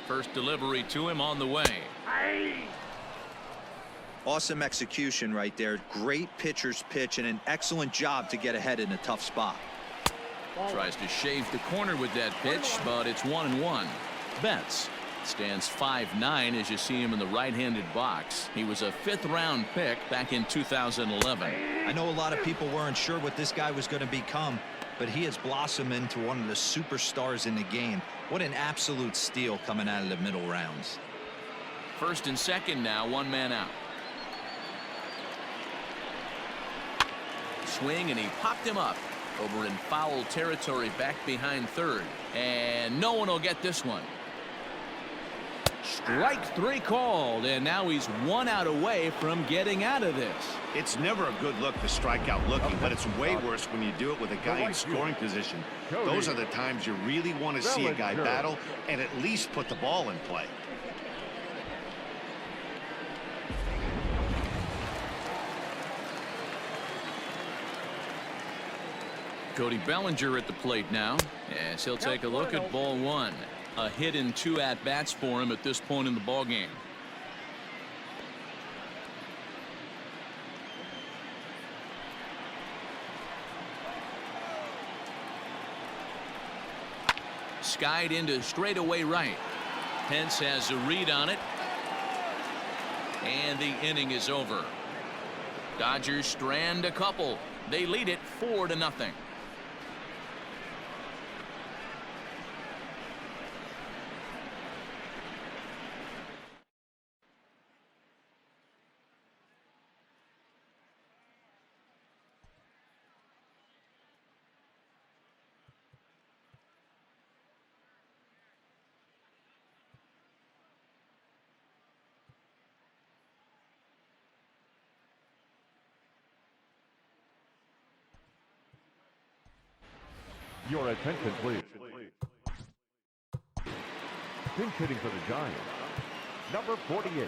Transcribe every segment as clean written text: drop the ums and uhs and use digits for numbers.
First delivery to him on the way. Awesome execution right there. Great pitcher's pitch and an excellent job to get ahead in a tough spot. Tries to shave the corner with that pitch, but it's 1-1. Pence stands 5'9" as you see him in the right-handed box. He was a 5th-round pick back in 2011. I know a lot of people weren't sure what this guy was going to become, but he has blossomed into one of the superstars in the game. What an absolute steal coming out of the middle rounds. First and second now, 1 man out. Swing, and he popped him up over in foul territory back behind third, and no one will get this one. Strike 3 called, and now he's 1 out away from getting out of this. It's never a good look to strike out looking, but it's way worse when you do it with a guy in scoring position. Those are the times you really want to see a guy battle and at least put the ball in play. Cody Bellinger at the plate now, as he'll take a look at ball 1. A hit in 2 at-bats for him at this point in the ballgame. Skied into straightaway right. Pence has a read on it, and the inning is over. Dodgers strand a couple. They lead it 4-0. Your attention, please. Pinch hitting for the Giants, number 48,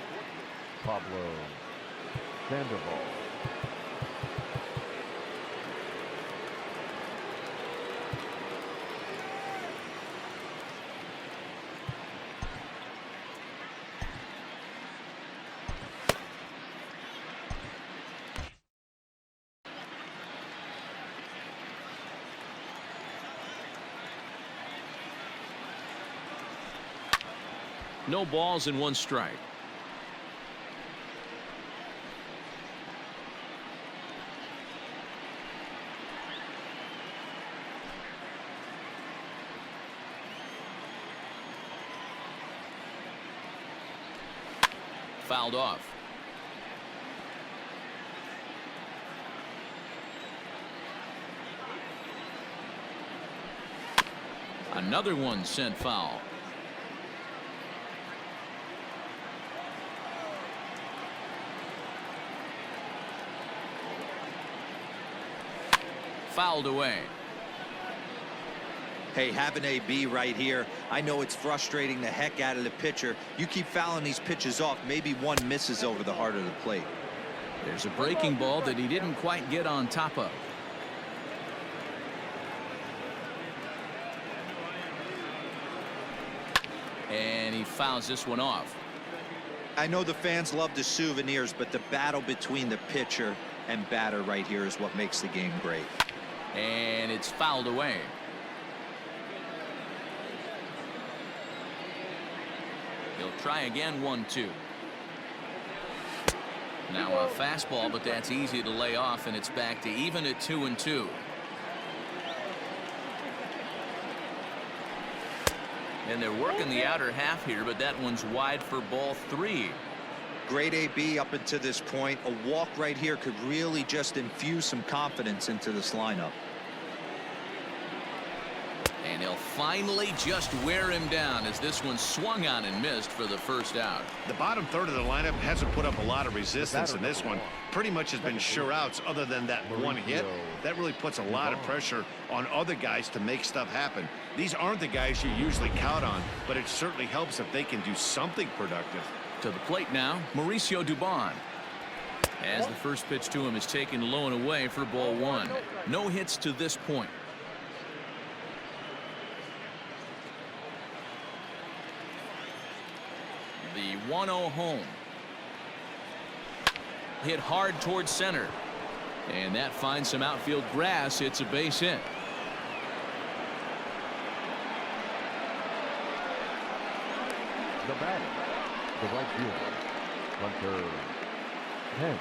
Pablo Sandoval. No balls and 1 strike. Fouled off. Another one sent foul. Fouled away. Hey, have an AB right here. I know it's frustrating the heck out of the pitcher. You keep fouling these pitches off, maybe one misses over the heart of the plate. There's a breaking ball that he didn't quite get on top of. And he fouls this one off. I know the fans love the souvenirs, but the battle between the pitcher and batter right here is what makes the game great. And it's fouled away. He'll try again, 1-2. Now a fastball, but that's easy to lay off, and it's back to even at 2-2. And they're working the outer half here, but that one's wide for ball 3. Great AB up until this point. A walk right here could really just infuse some confidence into this lineup. And he'll finally just wear him down as this one swung on and missed for the first out. The bottom third of the lineup hasn't put up a lot of resistance in this one. Pretty much has been sure outs other than that one hit. That really puts a lot of pressure on other guys to make stuff happen. These aren't the guys you usually count on, but it certainly helps if they can do something productive. To the plate now, Mauricio Dubon. As the first pitch to him is taken low and away for ball 1. No hits to this point. 1-0 home. Hit hard towards center. And that finds some outfield grass. It's a base hit. The batter, the right fielder, Hunter Pence.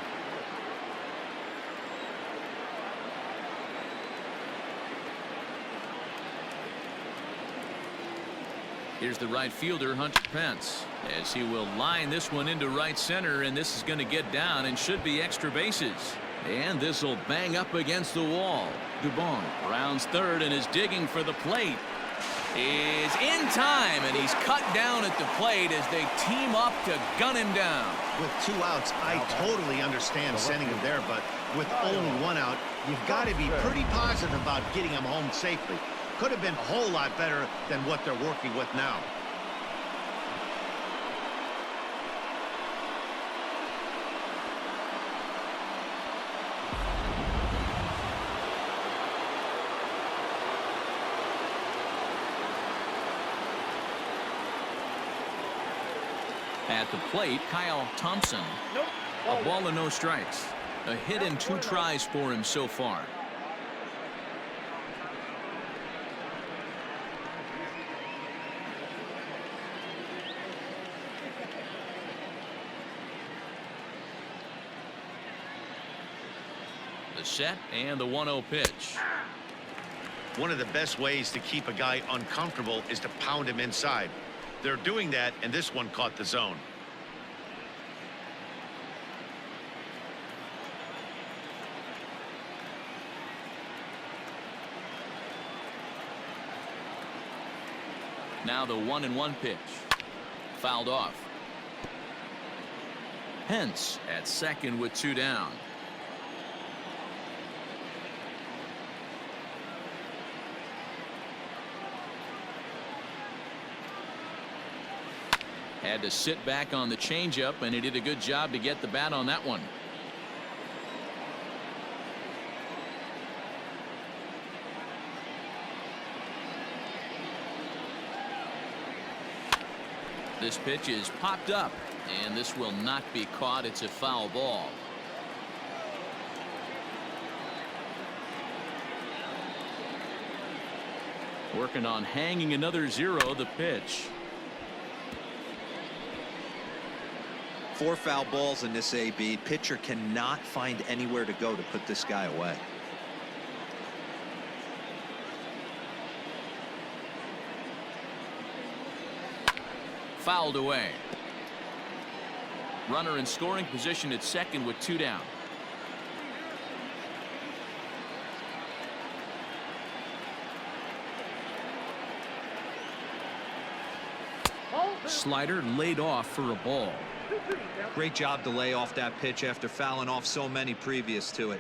Here's the right fielder, Hunter Pence, as he will line this one into right center, and this is going to get down and should be extra bases. And this will bang up against the wall. Dubon rounds third and is digging for the plate. Is in time, and he's cut down at the plate as they team up to gun him down. With 2 outs, I totally understand sending him there, but with only 1 out, you've got to be pretty positive about getting him home safely. Could have been a whole lot better than what they're working with now. At the plate, Thompson. A ball and no strikes. A hit and 2 tries for him so far. The set and the 1-0 pitch. One of the best ways to keep a guy uncomfortable is to pound him inside. They're doing that, and this one caught the zone. Now the 1-1 pitch. Fouled off. Pence at second with 2 down. Had to sit back on the changeup, and he did a good job to get the bat on that one. This pitch is popped up, and this will not be caught. It's a foul ball. Working on hanging another 0. The pitch. 4 foul balls in this AB. Pitcher cannot find anywhere to go to put this guy away. Fouled away. Runner in scoring position at second with 2 down. Slider laid off for a ball. Great job to lay off that pitch after fouling off so many previous to it.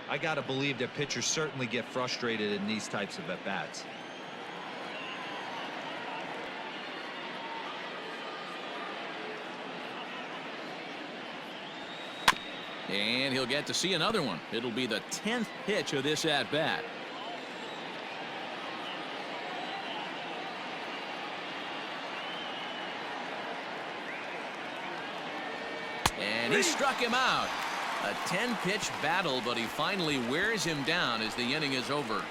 I got to believe that pitchers certainly get frustrated in these types of at-bats. And he'll get to see another one. It'll be the 10th pitch of this at-bat. And he struck him out. A 10-pitch battle, but he finally wears him down as the inning is over.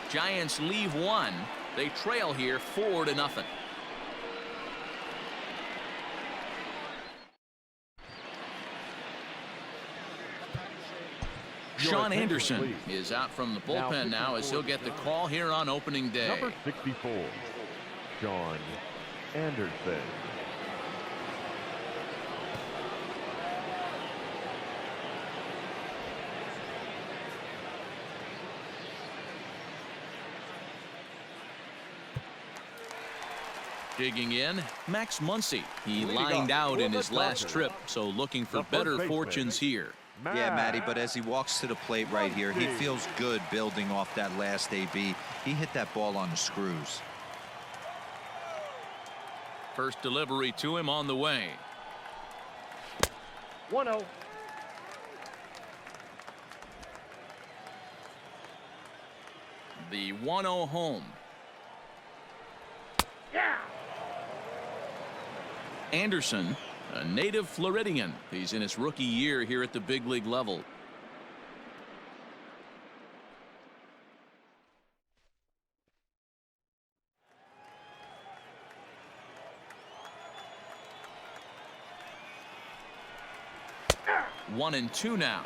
Giants leave 1. They trail here 4-0. Sean Anderson is out from the bullpen now as he'll get the call here on opening day. Number 64, Sean Anderson. Digging in, Max Muncy. He lined out in his last trip, so looking for better fortunes here. Yeah, Matty, but as he walks to the plate right here, he feels good building off that last AB. He hit that ball on the screws. First delivery to him on the way. 1-0. The 1-0 home. Yeah. Anderson A native Floridian. He's in his rookie year here at the big league level. One and two now.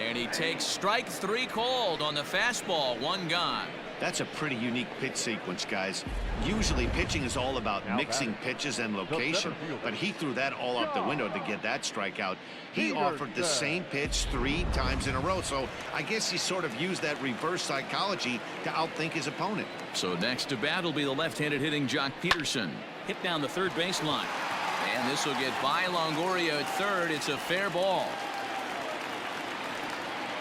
And he takes strike three called on the fastball. One gone. That's a pretty unique pitch sequence, guys. Usually pitching is all about mixing pitches and location, but he threw that all out the window to get that strikeout. He offered the same pitch 3 times in a row, so I guess he sort of used that reverse psychology to outthink his opponent. So next to bat will be the left-handed hitting Jock Pederson. Hit down the third baseline. And this will get by Longoria at third. It's a fair ball.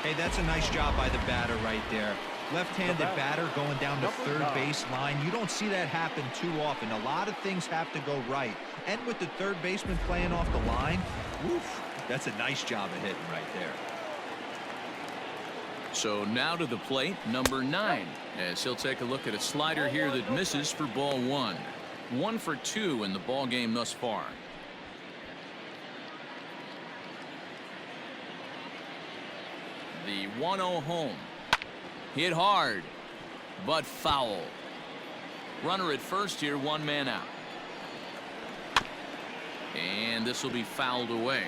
Hey, that's a nice job by the batter right there. Left-handed batter going down the third base line. You don't see that happen too often. A lot of things have to go right. And with the third baseman playing off the line, woof, that's a nice job of hitting right there. So now to the plate, number 9, as he'll take a look at a slider here that misses for ball 1. 1 for 2 in the ball game thus far. The 1-0 home. Hit hard, but foul. Runner at first here, 1 man out. And this will be fouled away.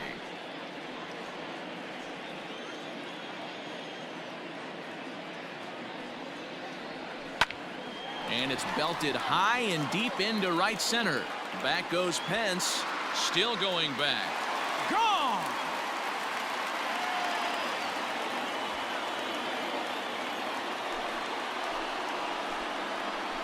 And it's belted high and deep into right center. Back goes Pence, still going back. Gone!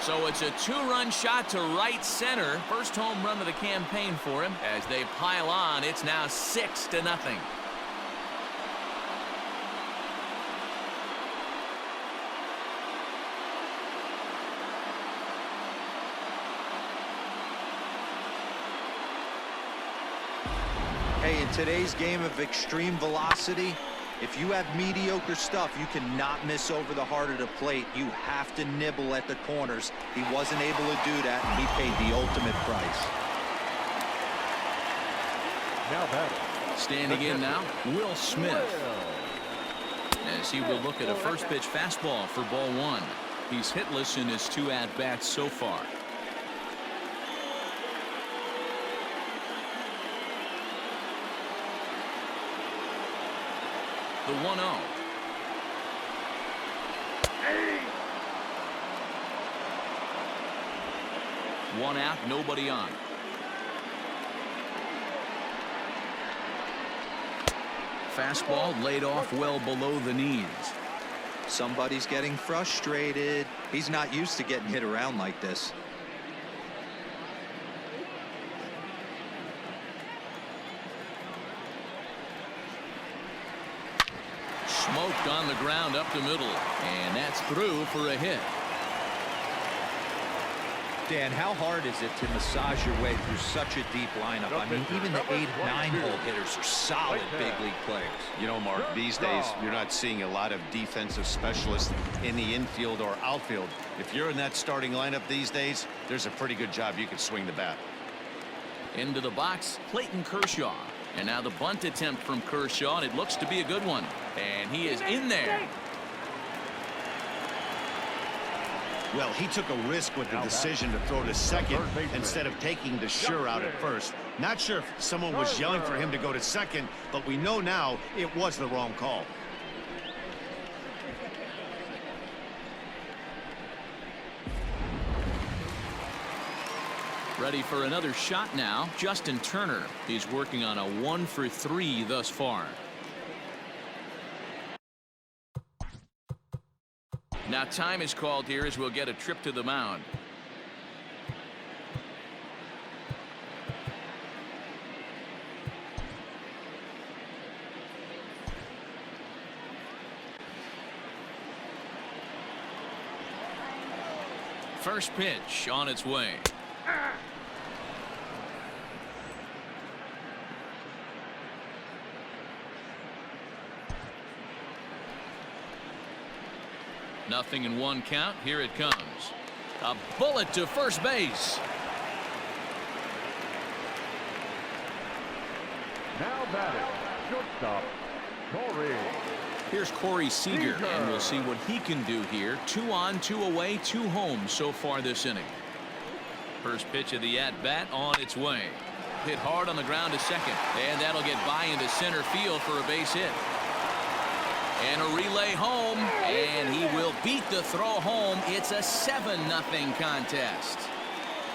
So it's a 2-run shot to right center. First home run of the campaign for him. As they pile on, it's now 6-0. Hey, in today's game of extreme velocity, if you have mediocre stuff, you cannot miss over the heart of the plate. You have to nibble at the corners. He wasn't able to do that, and he paid the ultimate price. Now batting. Standing in now, Will Smith. As he will look at a first pitch fastball for ball 1. He's hitless in his 2 at-bats so far. The 1-0. One out, nobody on. Fastball laid off well below the knees. Somebody's getting frustrated. He's not used to getting hit around like this. Smoked on the ground up the middle, and that's through for a hit. Dan, how hard is it to massage your way through such a deep lineup? I mean, even the 8, 9-hole hitters are solid big league players. You know, Mark, these days you're not seeing a lot of defensive specialists in the infield or outfield. If you're in that starting lineup these days, there's a pretty good job you can swing the bat. Into the box, Clayton Kershaw. And now the bunt attempt from Kershaw, and it looks to be a good one. And he is in there. Well, he took a risk with the decision to throw to second instead of taking the sure out at first. Not sure if someone was yelling for him to go to second, but we know now it was the wrong call. Ready for another shot now, Justin Turner. He's working on a 1 for 3 thus far. Now time is called here as we'll get a trip to the mound. First pitch on its way. 0-1 count. Here it comes. A bullet to first base. Now batting, shortstop, Corey. Here's Corey Seager, and we'll see what he can do here. 2 on, 2 away, 2 home so far this inning. First pitch of the at-bat on its way. Hit hard on the ground to second, and that'll get by into center field for a base hit. And a relay home, and he will beat the throw home. It's a 7-0 contest.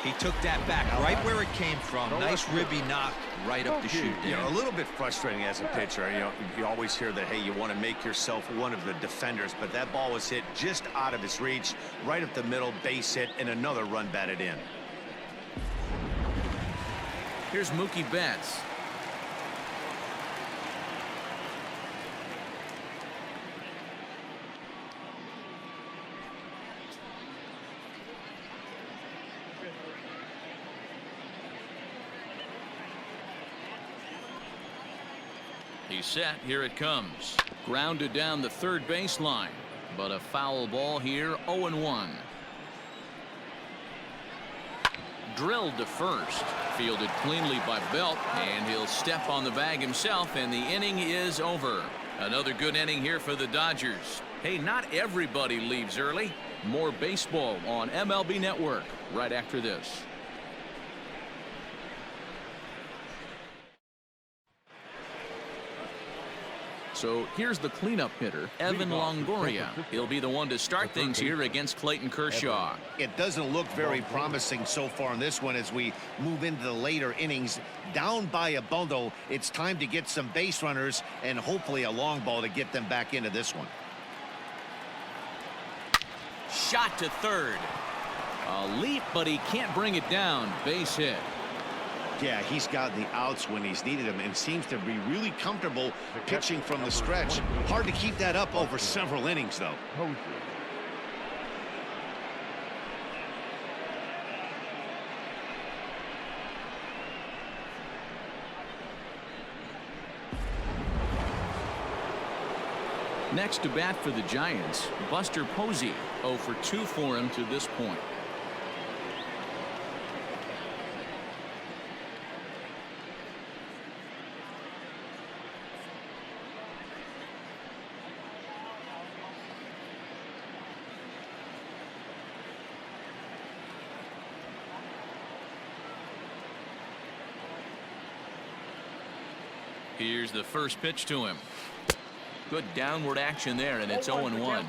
He took that back right where it came from. Nice ribby knock right up the chute. You know, a little bit frustrating as a pitcher. You know, you always hear that, hey, you want to make yourself one of the defenders, but that ball was hit just out of his reach, right up the middle, base hit, and another run batted in. Here's Mookie Betts. He's set. Here it comes. Grounded down the third baseline, but a foul ball here. 0-1. Drilled to first. Fielded cleanly by Belt, and he'll step on the bag himself, and the inning is over. Another good inning here for the Dodgers. Hey, not everybody leaves early. More baseball on MLB Network right after this. So here's the cleanup hitter, Evan Longoria. He'll be the one to start things here against Clayton Kershaw. It doesn't look very promising so far in this one as we move into the later innings. Down by a bundle, it's time to get some base runners and hopefully a long ball to get them back into this one. Shot to third. A leap, but he can't bring it down. Base hit. Yeah, he's got the outs when he's needed them and seems to be really comfortable pitching from the stretch. Hard to keep that up over several innings, though. Posey. Next to bat for the Giants, Buster Posey. 0 for 2 for him to this point. Here's the first pitch to him. Good downward action there, and it's 0-1.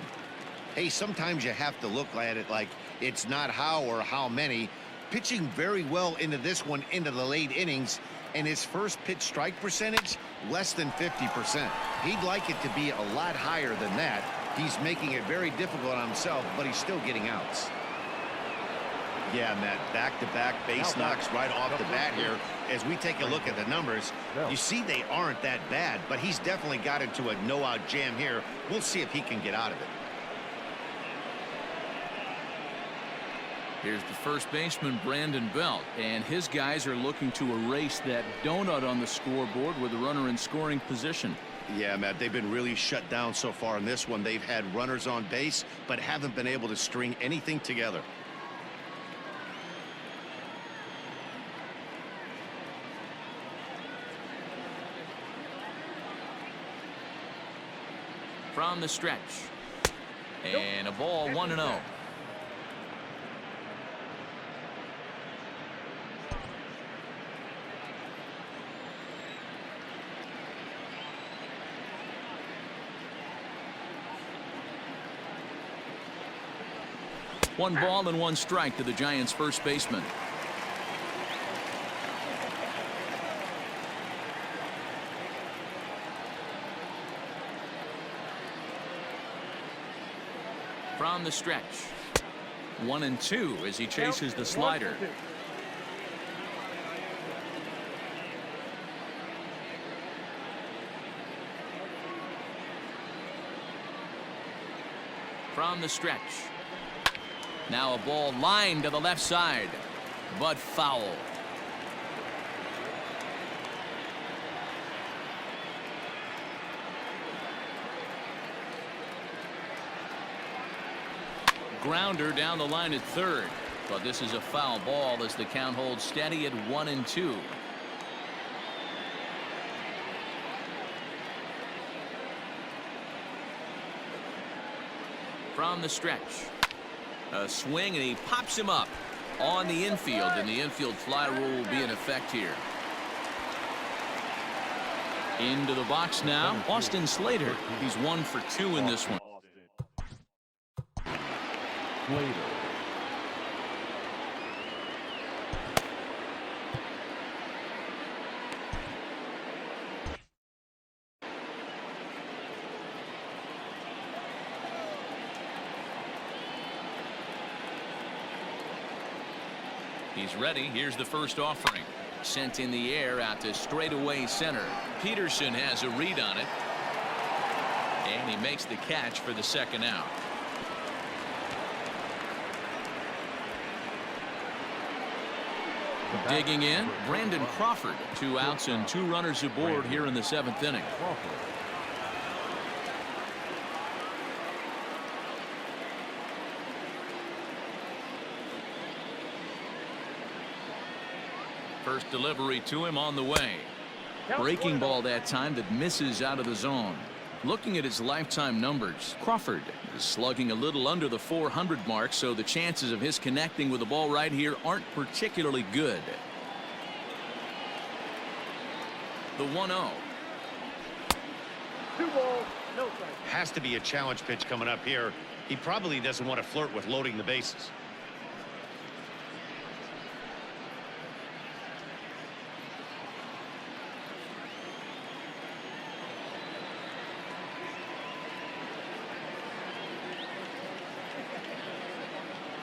Hey, sometimes you have to look at it like it's not how or how many. Pitching very well into this one into the late innings, and his first pitch strike percentage less than 50%. He'd like it to be a lot higher than that. He's making it very difficult on himself, but he's still getting outs. Yeah, Matt, back-to-back base knocks right off the bat here. As we take a look at the numbers, you see they aren't that bad, but he's definitely got into a no-out jam here. We'll see if he can get out of it. Here's the first baseman, Brandon Belt, and his guys are looking to erase that donut on the scoreboard with a runner in scoring position. Yeah, Matt, they've been really shut down so far in this one. They've had runners on base, but haven't been able to string anything together. From the stretch. And a ball 1-0. One ball and 1 strike to the Giants' first baseman. From the stretch. 1-2 as he chases the slider. From the stretch. Now a ball lined to the left side, but foul. grounder down the line at third. But this is a foul ball as the count holds steady at 1-2. From the stretch. A swing, and he pops him up on the infield, and the infield fly rule will be in effect here. Into the box now, Austin Slater. He's 1 for 2 in this one. Slater. He's ready. Here's the first offering. Sent in the air out to straightaway center. Pederson has a read on it. And he makes the catch for the second out. Digging in, Brandon Crawford. 2 outs and 2 runners aboard here in the 7th inning. First delivery to him on the way. Breaking ball that time that misses out of the zone. Looking at his lifetime numbers, Crawford is slugging a little under the 400 mark, so the chances of his connecting with the ball right here aren't particularly good. The 1-0. 2 balls, no strikes. Has to be a challenge pitch coming up here. He probably doesn't want to flirt with loading the bases.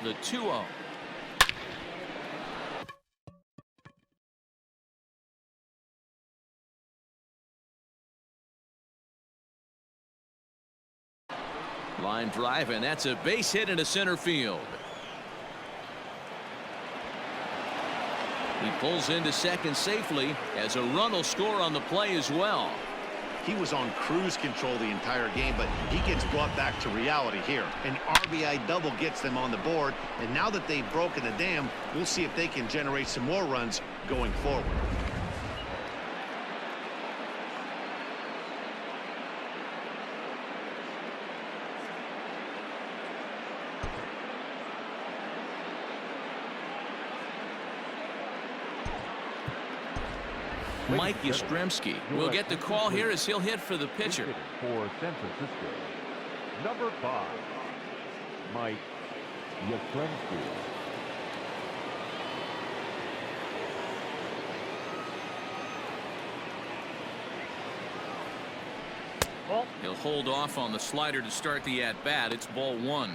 The 2-0. Line drive, and that's a base hit into center field. He pulls into second safely as a run will score on the play as well. He was on cruise control the entire game, but he gets brought back to reality here. An RBI double gets them on the board, and now that they've broken the dam, we'll see if they can generate some more runs going forward. Mike Yastrzemski will get the call here as he'll hit for the pitcher. For San Francisco, number 5, Mike Yastrzemski. He'll hold off on the slider to start the at-bat. It's ball 1.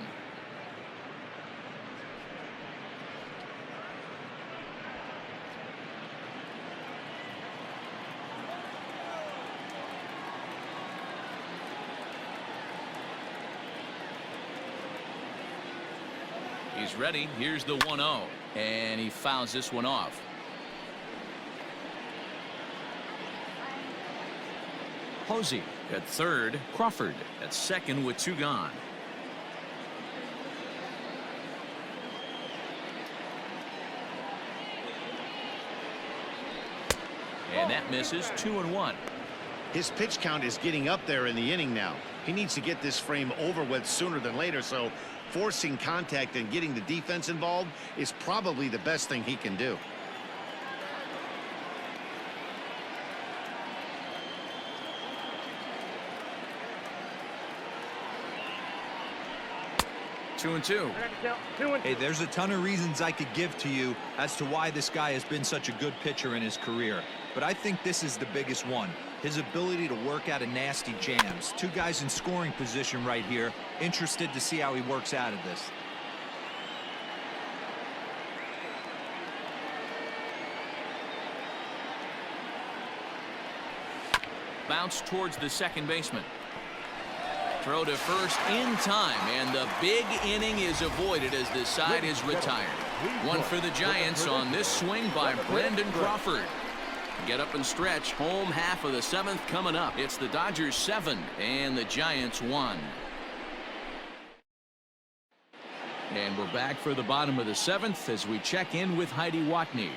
He's ready. Here's the 1-0, and he fouls this one off. Posey at third. Crawford at second with 2 gone. And that misses. 2-1. His pitch count is getting up there in the inning now. He needs to get this frame over with sooner than later, so forcing contact and getting the defense involved is probably the best thing he can do. Two and two. Hey, there's a ton of reasons I could give to you as to why this guy has been such a good pitcher in his career. But I think this is the biggest one. His ability to work out of nasty jams. 2 guys in scoring position right here. Interested to see how he works out of this. Bounce towards the second baseman. Throw to first in time, and the big inning is avoided as the side is retired. 1 for the Giants on this swing by Brandon Crawford. Get up and stretch. Home half of the 7th coming up. It's the Dodgers 7 and the Giants 1. And we're back for the bottom of the 7th as we check in with Heidi Watney.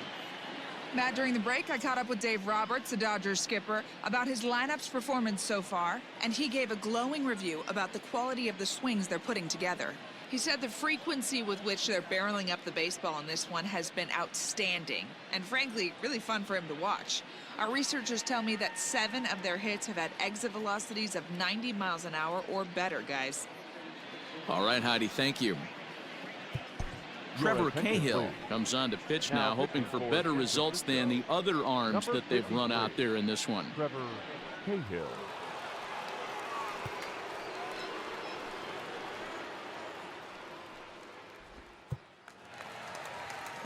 Matt, during the break, I caught up with Dave Roberts, the Dodgers skipper, about his lineup's performance so far, and he gave a glowing review about the quality of the swings they're putting together. He said the frequency with which they're barreling up the baseball in this one has been outstanding, and frankly, really fun for him to watch. Our researchers tell me that 7 of their hits have had exit velocities of 90 miles an hour or better, guys. All right, Heidi, thank you. Trevor Cahill comes on to pitch now, hoping for better results than the other arms that they've run out there in this one. Trevor Cahill.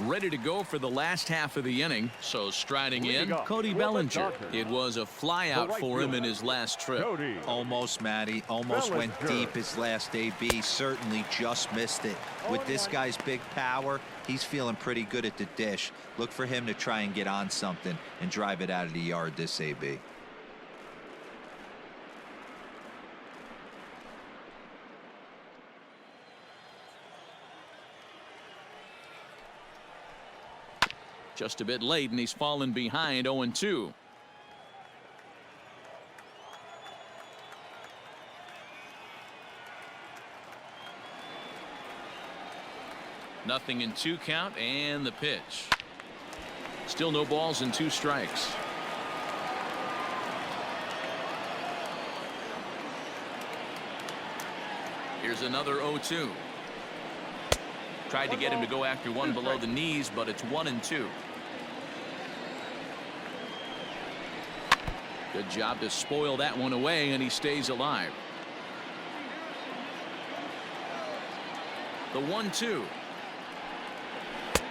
Ready to go for the last half of the inning. So striding in, Cody Bellinger. It was a flyout for him in his last trip. Almost, Matty. Almost went deep his last AB. Certainly just missed it. With this guy's big power, he's feeling pretty good at the dish. Look for him to try and get on something and drive it out of the yard this AB. Just a bit late, and he's fallen behind 0-2. Nothing in 2 count, and the pitch. Still no balls and 2 strikes. Here's another 0-2. Tried to get him to go after one below the knees, but it's 1-2. Good job to spoil that one away, and he stays alive. The 1-2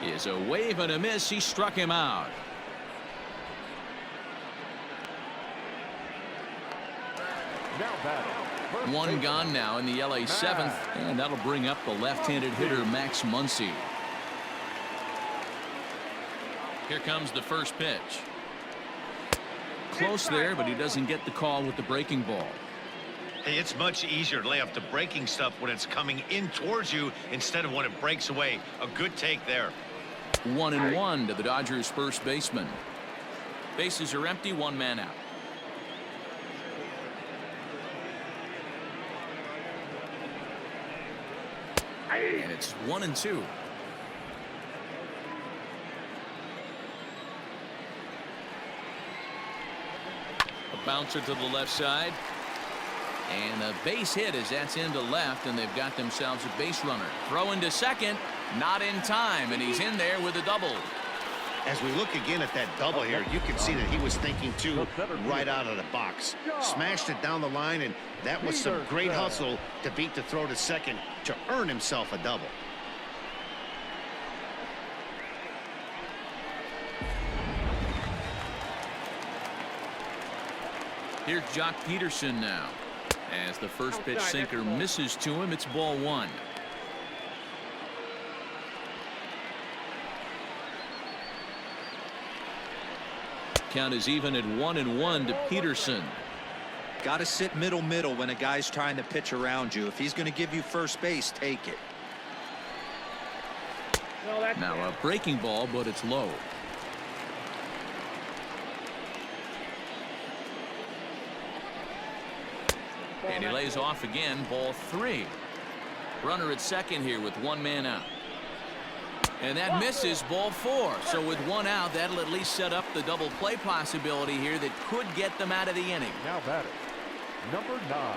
is a wave and a miss. He struck him out. Now batting. One gone now in the LA 7th, and that'll bring up the left-handed hitter Max Muncy. Here comes the first pitch. Close there, but he doesn't get the call with the breaking ball. Hey, it's much easier to lay off the breaking stuff when it's coming in towards you instead of when it breaks away. A good take there. 1-1 to the Dodgers first baseman. Bases are empty, 1 man out. And it's 1-2. A bouncer to the left side. And a base hit as that's into left, and they've got themselves a base runner. Throw into second, not in time, and he's in there with a double. As we look again at that double here, you can see that he was thinking too right out of the box. Smashed it down the line, and that was some great hustle to beat the throw to second to earn himself a double. Here's Jock Pederson now. As the first pitch sinker misses to him, it's ball 1. Count is even at 1-1 to Pederson. Got to sit middle when a guy's trying to pitch around you. If he's going to give you first base, take it. Now a breaking ball, but it's low. And he lays off again, ball 3. Runner at second here with 1 man out. And that misses, ball 4. So with 1 out, that'll at least set up the double play possibility here that could get them out of the inning. Now batting, number 9.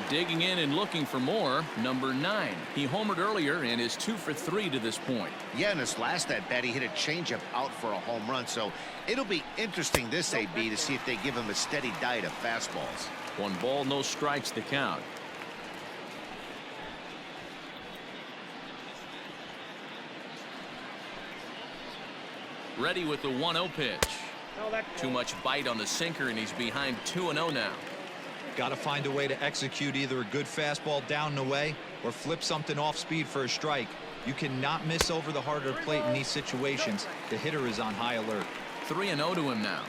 Digging in and looking for more, number 9. He homered earlier and is 2 for 3 to this point. Yeah, in his last at bat, he hit a changeup out for a home run. So it'll be interesting this AB to see if they give him a steady diet of fastballs. 1 ball, no strikes to count. Ready with the 1-0 pitch. Too much bite on the sinker, and he's behind 2-0 now. Got to find a way to execute either a good fastball down and away or flip something off speed for a strike. You cannot miss over the heart of the plate in these situations. The hitter is on high alert. 3-0 to him now.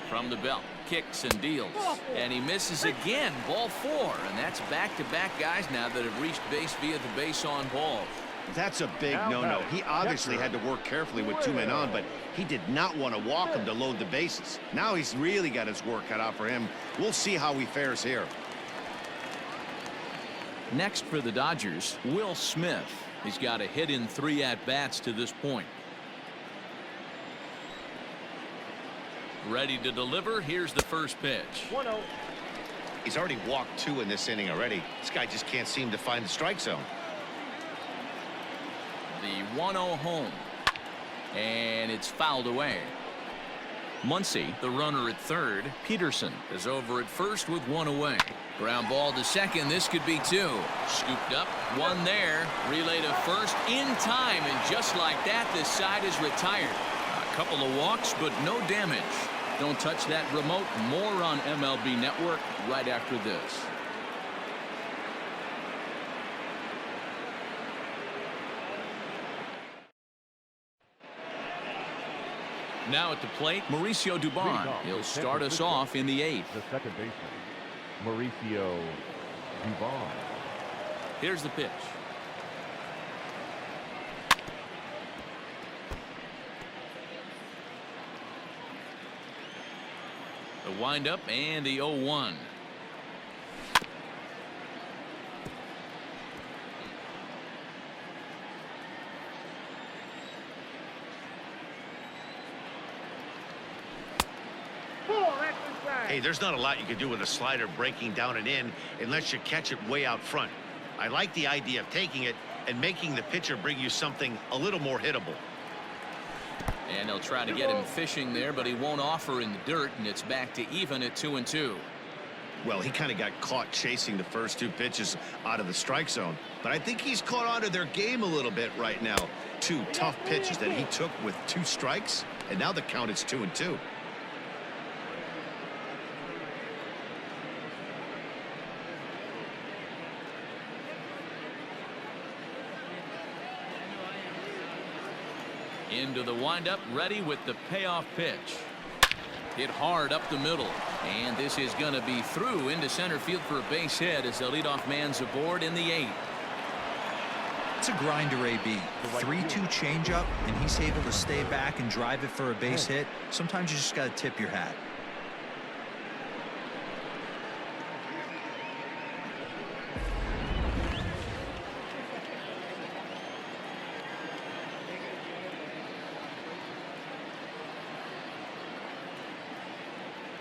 From the belt, kicks and deals. And he misses again. Ball 4. And that's back-to-back guys now that have reached base via the base on balls. That's a big no-no. He obviously had to work carefully with 2 men on, but he did not want to walk him to load the bases. Now he's really got his work cut out for him. We'll see how he fares here. Next for the Dodgers, Will Smith. He's got a hit in 3 at-bats to this point. Ready to deliver. Here's the first pitch. 1-0. He's already walked 2 in this inning already. This guy just can't seem to find the strike zone. The 1-0 home. And it's fouled away. Muncy, the runner at third. Pederson is over at first with 1 away. Ground ball to second. This could be 2. Scooped up. 1 there. Relay to first in time. And just like that, this side is retired. A couple of walks, but no damage. Don't touch that remote. More on MLB Network right after this. Now at the plate, Mauricio Dubon. He'll start us off in the 8th. The second baseman, Mauricio Dubon. Here's the pitch. The windup and the 0-1. Hey, there's not a lot you can do with a slider breaking down and in unless you catch it way out front. I like the idea of taking it and making the pitcher bring you something a little more hittable. And they'll try to get him fishing there, but he won't offer in the dirt, and it's back to even at 2-2. Well, he kind of got caught chasing the first 2 pitches out of the strike zone, but I think he's caught on to their game a little bit right now. 2 tough pitches that he took with 2 strikes, and now the count is 2-2. Into the windup, ready with the payoff pitch. Hit hard up the middle, and this is going to be through into center field for a base hit as the leadoff man's aboard in the 8th. It's a grinder, AB. 3-2 changeup, and he's able to stay back and drive it for a base hit. Sometimes you just got to tip your hat.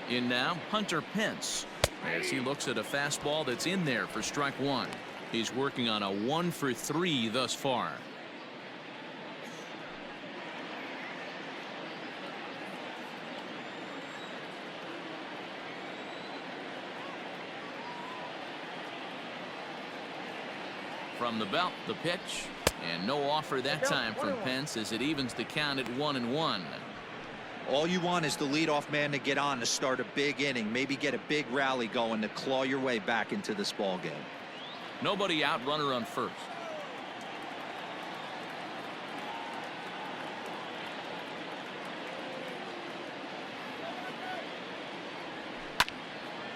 In now, Hunter Pence, as he looks at a fastball that's in there for strike 1. He's working on a 1 for 3 thus far. From the belt, the pitch, and no offer that time from Pence as it evens the count at 1-1. All you want is the leadoff man to get on to start a big inning, maybe get a big rally going to claw your way back into this ball game. Nobody out, runner on first.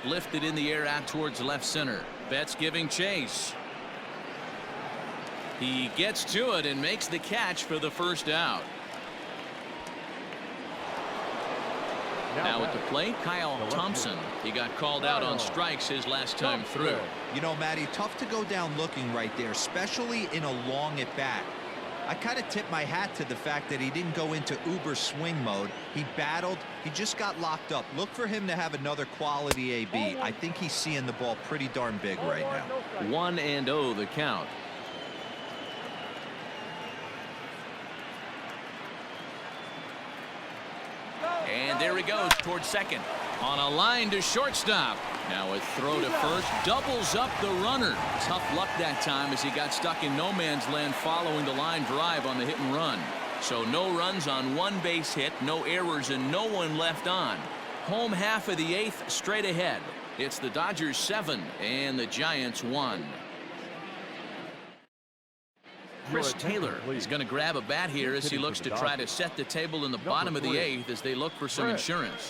Lifted in the air out towards left center. Betts giving chase. He gets to it and makes the catch for the first out. Now at the plate, Kyle Thompson. He got called out on strikes his last time through. You know, Matty, tough to go down looking right there, especially in a long at bat. I kind of tip my hat to the fact that he didn't go into uber swing mode. He battled. He just got locked up. Look for him to have another quality AB. I think he's seeing the ball pretty darn big right now. 1-0 the count. And there he goes towards second. On a line to shortstop. Now a throw to first doubles up the runner. Tough luck that time as he got stuck in no man's land following the line drive on the hit and run. So no runs on 1 base hit, no errors, and no one left on. Home half of the 8th straight ahead. It's the Dodgers 7 and the Giants 1. Chris Taylor is going to grab a bat here as he looks to try to set the table in the bottom of the 8th as they look for some insurance.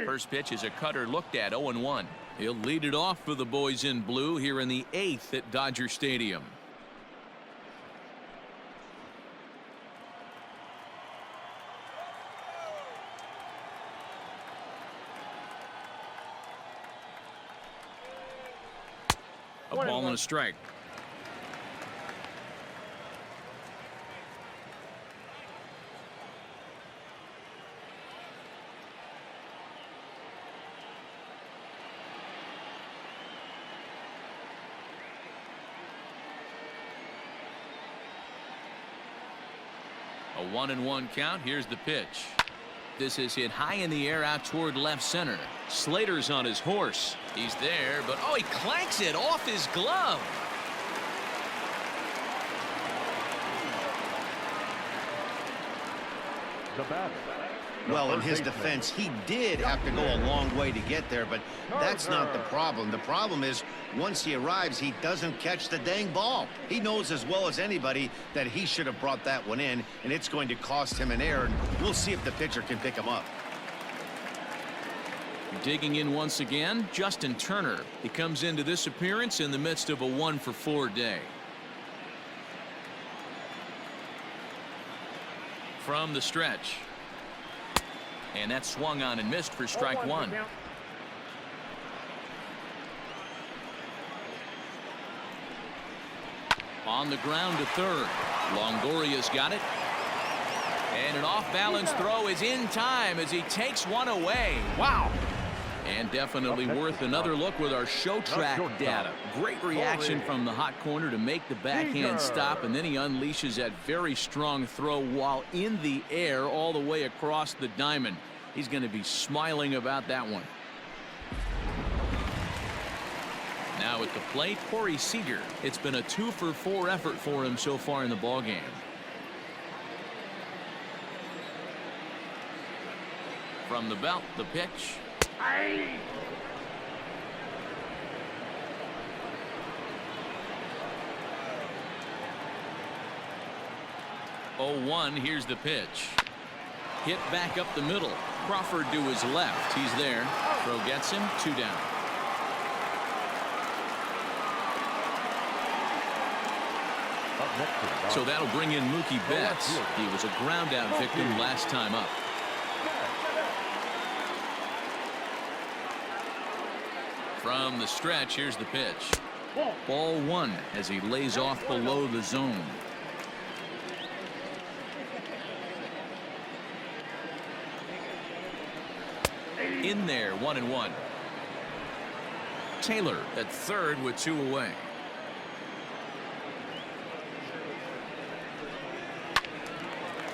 First pitch is a cutter looked at. 0-1. He'll lead it off for the boys in blue here in the 8th at Dodger Stadium. A ball and a strike. A 1-1 count. Here's the pitch. This is hit high in the air out toward left center. Slater's on his horse. He's there, but oh, he clanks it off his glove. The batter. Well, in his defense, he did have to go a long way to get there, but that's not the problem. The problem is once he arrives, he doesn't catch the dang ball. He knows as well as anybody that he should have brought that one in, and it's going to cost him an error. And we'll see if the pitcher can pick him up. Digging in once again, Justin Turner. He comes into this appearance in the midst of a 1-for-4 day. From the stretch. And that swung on and missed for strike one. On the ground to third. Longoria's got it. And an off-balance throw is in time as he takes one away. Wow. And definitely worth another look with our show track data. Great reaction from the hot corner to make the backhand stop, and then he unleashes that very strong throw while in the air all the way across the diamond. He's going to be smiling about that one. Now at the plate, Seager. It's been a 2-for-4 effort for him so far in the ballgame. From the belt, the pitch. 0-1. Here's the pitch. Hit back up the middle. Crawford to his left. He's there. Throw gets him. 2 down. So that'll bring in Mookie Betts. He was a ground out victim last time up. From the stretch, here's the pitch. Ball 1 as he lays off below the zone. In there, 1-1. Taylor at third with 2 away.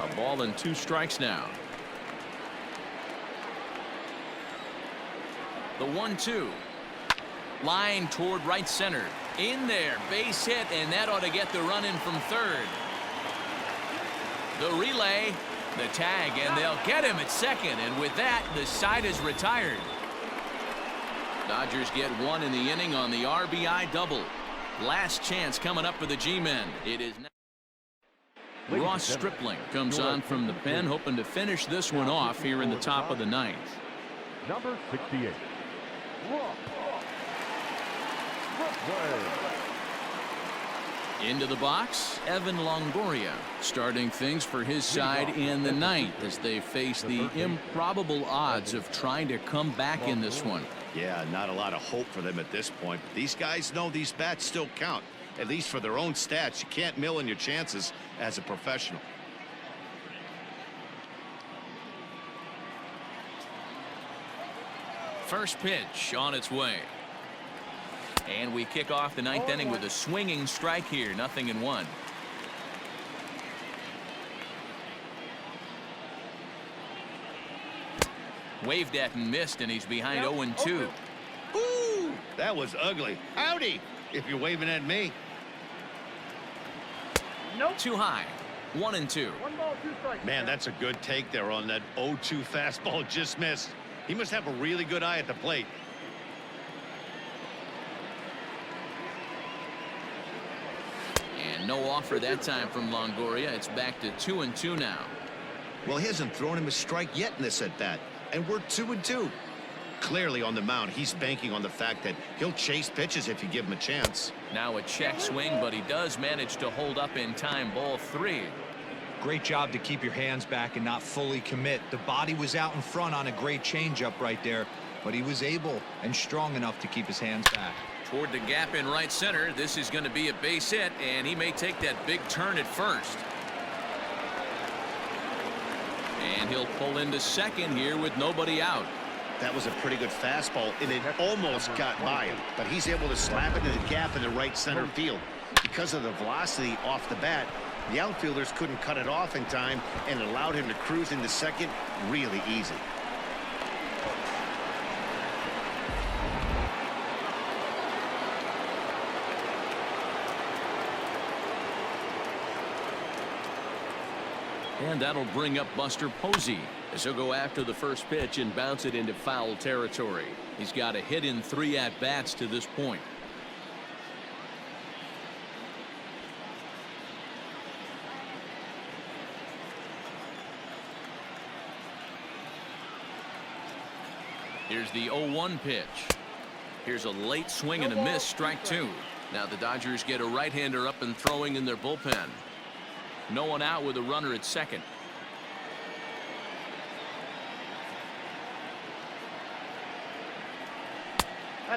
A ball and 2 strikes now. The 1-2. Line toward right center. In there, base hit, and that ought to get the run in from third. The relay, the tag, and they'll get him at second, and with that, the side is retired. Dodgers get 1 in the inning on the RBI double. Last chance coming up for the G-men. It is now. Ross Stripling comes on from the pen, hoping to finish this one off here in the top of the 9th. Number 68. Into the box, Evan Longoria starting things for his side in the 9th as they face the improbable odds of trying to come back in this one. Yeah, not a lot of hope for them at this point. But these guys know these bats still count, at least for their own stats. You can't mill in your chances as a professional. First pitch on its way. And we kick off the ninth inning with a swinging strike here. 0-1. Waved at and missed, and he's behind 0-2. Ooh, that was ugly. Howdy, if you're waving at me. Too high. 1-2. Man, that's a good take there on that 0-2 fastball. Just missed. He must have a really good eye at the plate. And no offer that time from Longoria. It's back to 2-2 now. Well, he hasn't thrown him a strike yet in this at bat, and we're 2-2. Clearly on the mound, he's banking on the fact that he'll chase pitches if you give him a chance. Now a check swing, but he does manage to hold up in time. Ball 3. Great job to keep your hands back and not fully commit. The body was out in front on a great changeup right there, but he was able and strong enough to keep his hands back. Toward the gap in right center. This is going to be a base hit, and he may take that big turn at first. And he'll pull into second here with nobody out. That was a pretty good fastball, and it almost got by him, but he's able to slap it in the gap in the right center field. Because of the velocity off the bat, the outfielders couldn't cut it off in time, and it allowed him to cruise into second really easy. And that'll bring up Buster Posey as he'll go after the first pitch and bounce it into foul territory. He's got a hit in 3 at-bats to this point. Here's the 0-1 pitch. Here's a late swing and a miss. Strike 2. Now the Dodgers get a right-hander up and throwing in their bullpen. No one out with a runner at second.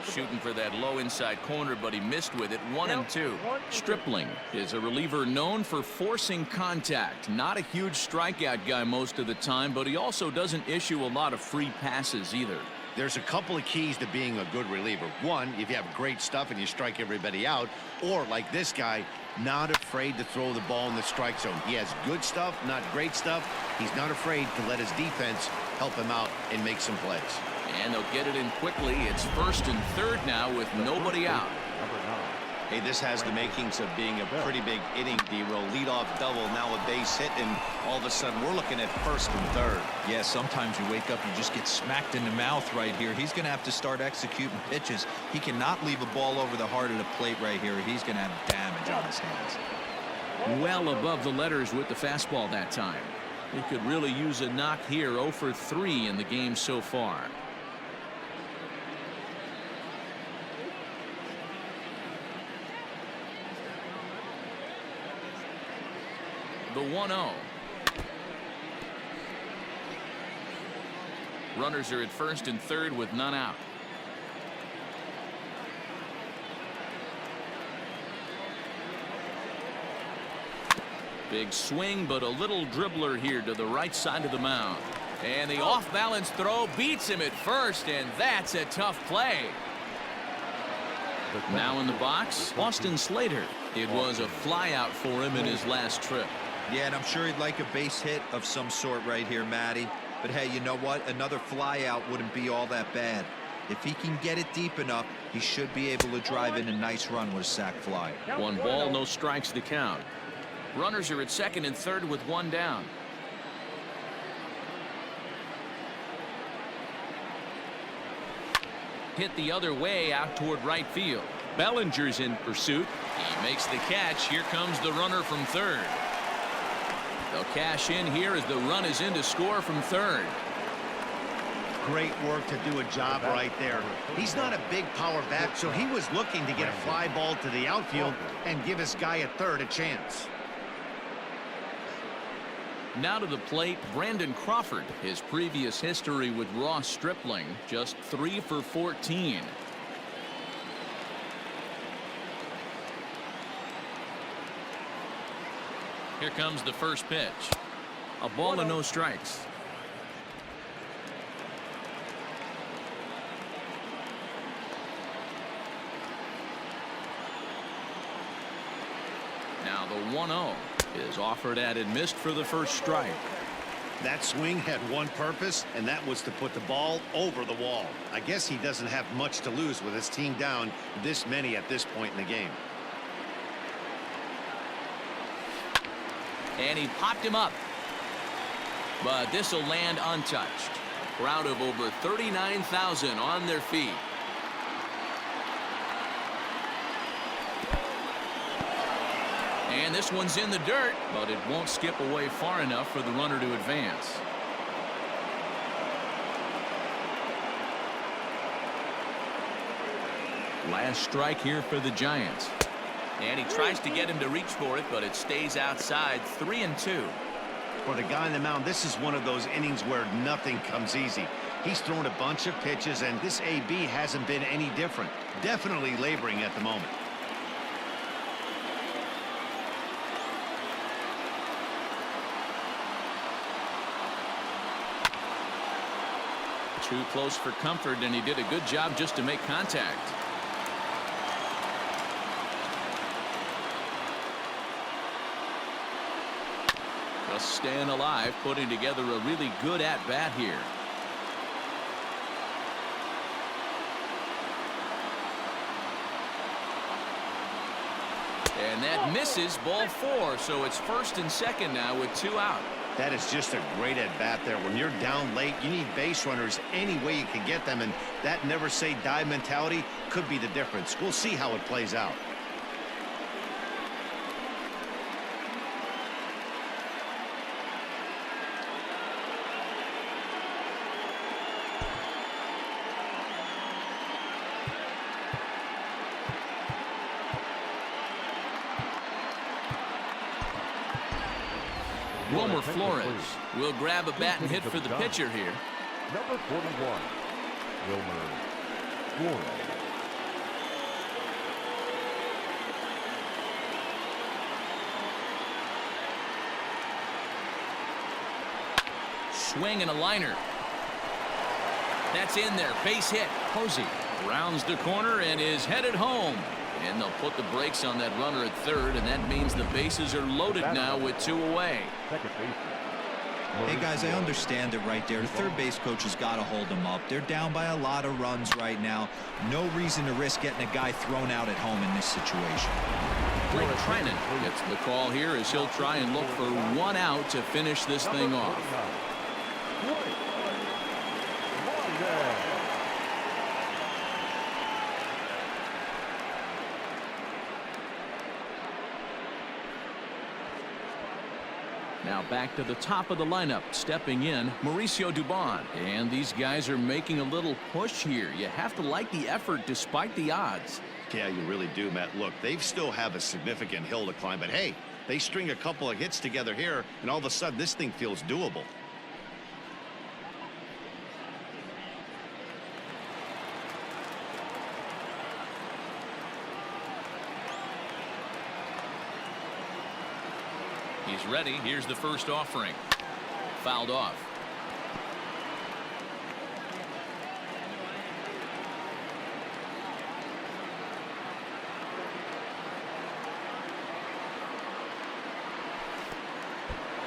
Shooting for that low inside corner, but he missed with it. 1-2. Stripling is a reliever known for forcing contact. Not a huge strikeout guy most of the time, but he also doesn't issue a lot of free passes either. There's a couple of keys to being a good reliever. One, if you have great stuff and you strike everybody out, or like this guy, not afraid to throw the ball in the strike zone. He has good stuff, not great stuff. He's not afraid to let his defense help him out and make some plays. And they'll get it in quickly. It's first and third now with nobody out. Hey, this has the makings of being a pretty big inning, D-Roll. Leadoff double, now a base hit, and all of a sudden we're looking at first and third. Yeah, sometimes you wake up, you just get smacked in the mouth right here. He's going to have to start executing pitches. He cannot leave a ball over the heart of the plate right here. He's going to have damage on his hands. Well above the letters with the fastball that time. He could really use a knock here. 0 for 3 in the game so far. The 1-0. Runners are at first and third with none out. Big swing, but a little dribbler here to the right side of the mound. And the off-balance throw beats him at first, and that's a tough play. Now in the box, Austin Slater. It was a flyout for him in his last trip. Yeah, and I'm sure he'd like a base hit of some sort right here, Matty. But hey, you know what? Another flyout wouldn't be all that bad. If he can get it deep enough, he should be able to drive in a nice run with a sac fly. 1 ball, no strikes to count. Runners are at second and third with 1 down. Hit the other way out toward right field. Bellinger's in pursuit. He makes the catch. Here comes the runner from third. They'll cash in here as the run is in to score from third. Great work to do a job right there. He's not a big power bat, so he was looking to get a fly ball to the outfield and give his guy at third a chance. Now to the plate, Brandon Crawford. His previous history with Ross Stripling, just 3 for 14. Here comes the first pitch. A ball and no strikes. 1-0 is offered at and missed for the first strike. That swing had one purpose, and that was to put the ball over the wall. I guess he doesn't have much to lose with his team down this many at this point in the game. And he popped him up. But this will land untouched. A crowd of over 39,000 on their feet. And this one's in the dirt, but it won't skip away far enough for the runner to advance. Last strike here for the Giants. And he tries to get him to reach for it, but it stays outside. 3-2. For the guy on the mound, this is one of those innings where nothing comes easy. He's thrown a bunch of pitches, and this AB hasn't been any different. Definitely laboring at the moment. Too close for comfort, and he did a good job just to make contact. Just staying alive, putting together a really good at-bat here. And that misses, ball 4, so it's first and second now with 2 out. That is just a great at-bat there. When you're down late, you need base runners any way you can get them, and that never-say-die mentality could be the difference. We'll see how it plays out. Wilmer Flores will grab a bat and hit for the pitcher here. Number 41, Wilmer Flores. Swing and a liner. That's in there. Base hit. Posey rounds the corner and is headed home. And they'll put the brakes on that runner at third, and that means the bases are loaded now with 2 away. Second baseman. Hey, guys, I understand it right there. The third base coach has got to hold them up. They're down by a lot of runs right now. No reason to risk getting a guy thrown out at home in this situation. Blake Treinen gets the call here as he'll try and look for 1 out to finish this thing off. Now back to the top of the lineup, stepping in, Mauricio Dubon. And these guys are making a little push here. You have to like the effort despite the odds. Yeah, you really do, Matt. Look, they still have a significant hill to climb, but hey, they string a couple of hits together here, and all of a sudden this thing feels doable. He's ready. Here's the first offering. Fouled off.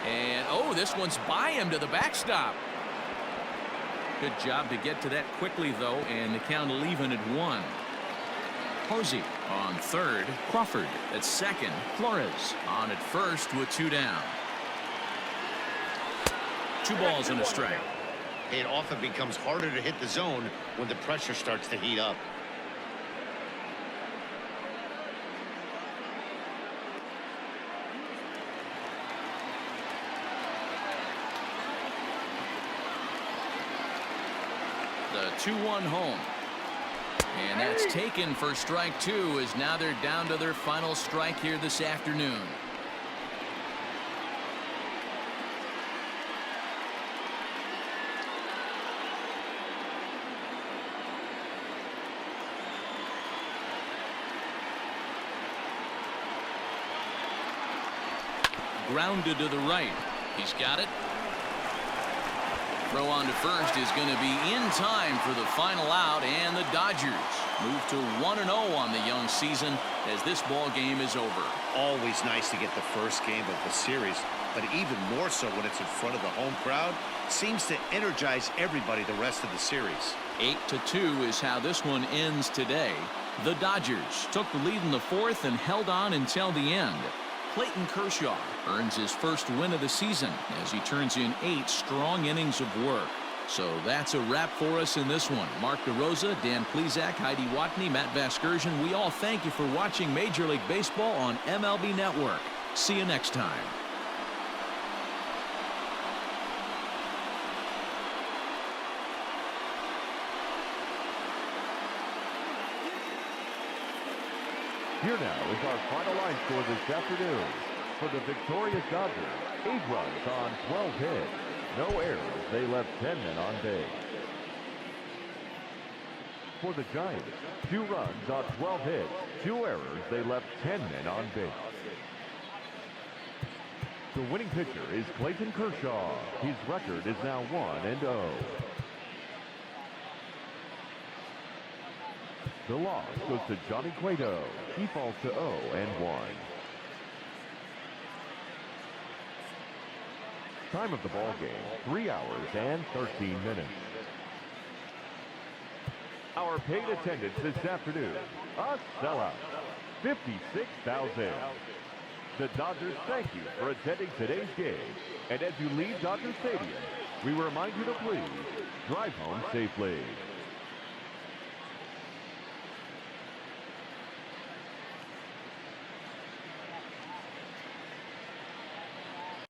And oh, this one's by him to the backstop. Good job to get to that quickly, though, and the count will even at 1. Posey on third. Crawford at second. Flores on at first with 2 down. 2 balls and a strike. It often becomes harder to hit the zone when the pressure starts to heat up. The 2-1 home. And that's taken for strike 2, as now they're down to their final strike here this afternoon. Grounded to the right. He's got it. Throw on to first is going to be in time for the final out, and the Dodgers move to 1-0 on the young season as this ball game is over. Always nice to get the first game of the series, but even more so when it's in front of the home crowd. Seems to energize everybody the rest of the series. 8-2 is how this one ends today. The Dodgers took the lead in the fourth and held on until the end. Clayton Kershaw earns his first win of the season as he turns in 8 strong innings of work. So that's a wrap for us in this one. Mark DeRosa, Dan Plesac, Heidi Watney, Matt Vasgersian, we all thank you for watching Major League Baseball on MLB Network. See you next time. Here now is our final line score this afternoon. For the victorious Dodgers, 8 runs on 12 hits. No errors. They left 10 men on base. For the Giants, 2 runs on 12 hits. 2 errors. They left 10 men on base. The winning pitcher is Clayton Kershaw. His record is now 1-0. The loss goes to Johnny Cueto. He falls to 0-1. Time of the ball game, 3 hours and 13 minutes. Our paid attendance this afternoon, a sellout, 56,000. The Dodgers thank you for attending today's game. And as you leave Dodger Stadium, we remind you to please drive home safely.